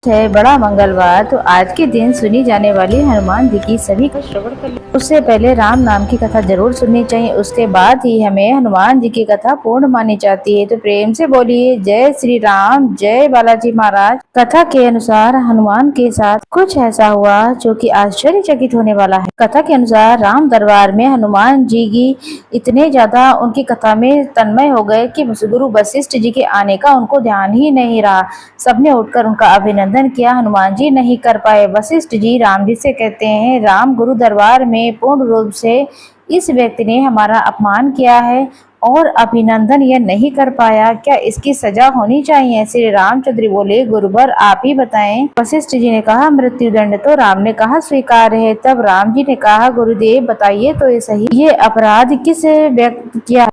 है बड़ा मंगलवार। तो आज के दिन सुनी जाने वाली हनुमान जी की सभी का श्रवण कर ले। उससे पहले राम नाम की कथा जरूर सुननी चाहिए, उसके बाद ही हमें हनुमान जी की कथा पूर्ण मानी जाती है। तो प्रेम से बोलिए जय श्री राम, जय बालाजी महाराज। कथा के अनुसार हनुमान के साथ कुछ ऐसा हुआ जो कि आश्चर्यचकित होने वाला है। कथा के अनुसार राम दरबार में हनुमान जी की इतने ज्यादा उनकी कथा में तन्मय हो गए कि गुरु वशिष्ठ जी के आने का उनको ध्यान ही नहीं रहा। सबने उठकर उनका अभिनंदन किया, हनुमान जी नहीं कर पाए। वशिष्ठ जी राम जी से कहते हैं, राम गुरु दरबार में पूर्ण रूप से इस व्यक्ति ने हमारा अपमान किया है और अभिनंदन यह नहीं कर पाया, क्या इसकी सजा होनी चाहिए? श्री रामचंद्र बोले, गुरुवर आप ही बताएं। वशिष्ठ जी ने कहा, मृत्युदंड तो राम ने कहा स्वीकार है। तब राम जी ने कहा, गुरुदेव बताइए तो ये सही, ये अपराध किस व्यक्ति किया?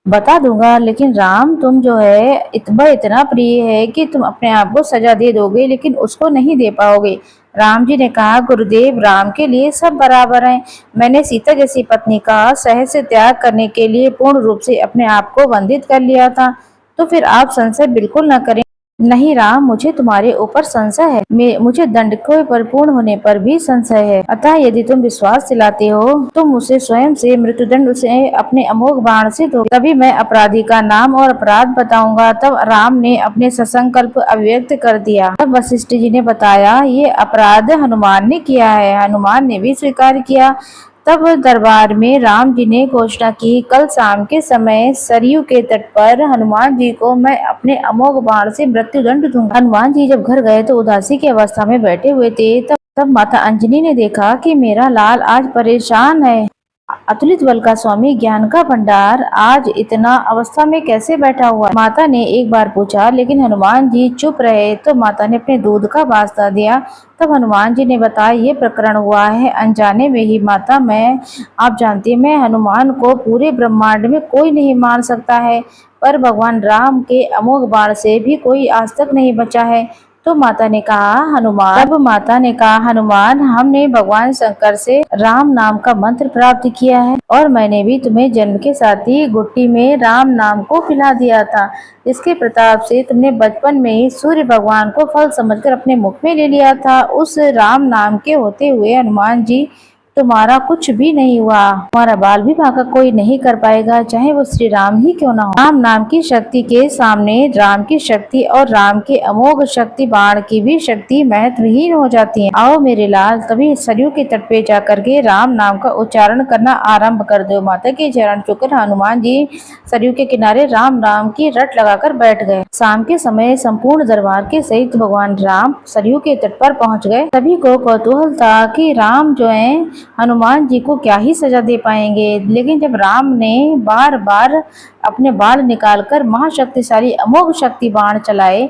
बता दूंगा, लेकिन राम तुम जो है इतना प्रिय है कि तुम अपने आप को सजा दे दोगे, लेकिन उसको नहीं दे पाओगे। राम जी ने कहा, गुरुदेव राम के लिए सब बराबर हैं। मैंने सीता जैसी पत्नी का सहज त्याग करने के लिए पूर्ण रूप से अपने आप को वंदित कर लिया था, तो फिर आप संशय बिल्कुल न करें। नहीं राम, मुझे तुम्हारे ऊपर संशय है, मुझे दंड को परिपूर्ण होने पर भी संशय है। अतः यदि तुम विश्वास दिलाते हो तो मुझे स्वयं से मृत्युदंड से अपने अमोघ बाण से दो, तभी मैं अपराधी का नाम और अपराध बताऊंगा। तब राम ने अपने ससंकल्प अभिव्यक्त कर दिया। तब वशिष्ठ जी ने बताया, ये अपराध हनुमान ने किया है। हनुमान ने भी स्वीकार किया। तब दरबार में राम जी ने घोषणा की, कल शाम के समय सरयू के तट पर हनुमान जी को मैं अपने अमोघ बाण से मृत्युदंड दूंगा। हनुमान जी जब घर गए तो उदासी की अवस्था में बैठे हुए थे। तब माता अंजनी ने देखा कि मेरा लाल आज परेशान है, अतुलित बल का स्वामी, ज्ञान का भंडार, आज इतना अवस्था में कैसे बैठा हुआ? माता ने एक बार पूछा, लेकिन हनुमान जी चुप रहे। तो माता ने अपने दूध का वास्ता दिया। तब हनुमान जी ने बताया, ये प्रकरण हुआ है अनजाने में ही माता। आप जानती हैं, मैं हनुमान को पूरे ब्रह्मांड में कोई नहीं मान सकता है, पर भगवान राम के अमोघ बाण से भी कोई आज तक नहीं बचा है। तो माता ने कहा, हनुमान, हमने भगवान शंकर से राम नाम का मंत्र प्राप्त किया है और मैंने भी तुम्हें जन्म के साथ ही घुट्टी में राम नाम को पिला दिया था। इसके प्रताप से तुमने बचपन में ही सूर्य भगवान को फल समझकर अपने मुख में ले लिया था। उस राम नाम के होते हुए हनुमान जी तुम्हारा कुछ भी नहीं हुआ, तुम्हारा बाल भी भागा कोई नहीं कर पाएगा, चाहे वो श्री राम ही क्यों ना हो। राम नाम की शक्ति के सामने राम की शक्ति और राम के अमोघ शक्ति बाण की भी शक्ति महत्वहीन हो जाती है। आओ मेरे लाल, तभी सरयू के तट पे जाकर के राम नाम का उच्चारण करना आरंभ कर दो। माता के चरण छूकर हनुमान जी सरयू के किनारे राम नाम की रट लगाकर बैठ गए। शाम के समय संपूर्ण दरबार के सहित भगवान राम सरयू के तट पर पहुंच गए। सभी को कौतूहल था कि राम जो है हनुमान जी को क्या ही सजा दे पाएंगे, लेकिन जब राम ने बार बार अपने बाण निकालकर महाशक्तिशाली अमोघ शक्ति बाण चलाए,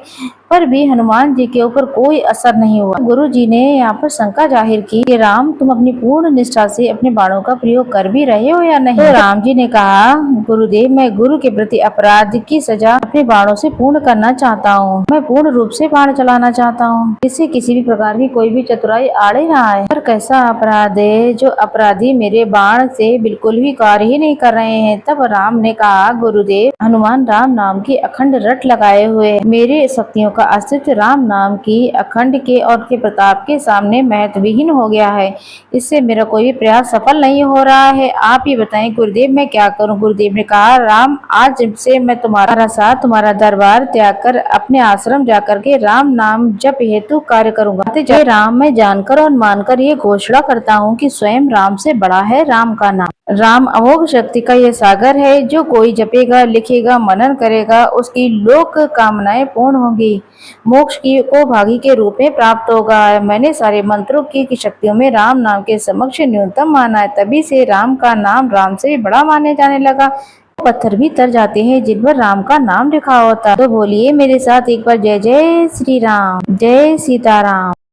पर भी हनुमान जी के ऊपर कोई असर नहीं हुआ। गुरु जी ने यहाँ पर शंका जाहिर की कि राम तुम अपनी पूर्ण निष्ठा से अपने बाणों का प्रयोग कर भी रहे हो या नहीं? तो राम जी ने कहा, गुरुदेव, मैं गुरु के प्रति अपराध की सजा अपने बाणों से पूर्ण करना चाहता हूँ। मैं पूर्ण रूप से बाण चलाना चाहता हूँ, इससे किसी भी प्रकार की कोई भी चतुराई आड़े ना आए। पर कैसा अपराध है जो अपराधी मेरे बाण से बिल्कुल भी कार्य ही नहीं कर रहे हैं? तब राम ने कहा, गुरुदेव, हनुमान राम नाम की अखंड रट लगाए हुए, मेरे शक्तियों का अस्तित्व राम नाम की अखंड के और के प्रताप के सामने महत्वहीन हो गया है। इससे मेरा कोई भी प्रयास सफल नहीं हो रहा है। आप ये बताएं गुरुदेव, मैं क्या करूं? गुरुदेव ने कहा, राम, आज से मैं तुम्हारा साथ, तुम्हारा दरबार त्याग कर अपने आश्रम जाकर के राम नाम जप हेतु कार्य करूंगा। जय राम, मैं जानकर और मानकर ये घोषणा करता हूँ कि स्वयं राम से बड़ा है राम का नाम। राम अमोघ शक्ति का यह सागर है, जो कोई जपेगा, लिखेगा, मनन करेगा, उसकी लोक कामनाएं पूर्ण होंगी, मोक्ष की को भागी के रूप में प्राप्त होगा। मैंने सारे मंत्रों की शक्तियों में राम नाम के समक्ष न्यूनतम माना है, तभी से राम का नाम राम से भी बड़ा माने जाने लगा। पत्थर भी तर जाते हैं जिन पर राम का नाम लिखा होता। तो बोलिए मेरे साथ एक बार, जय जय श्री राम, जय सीताराम।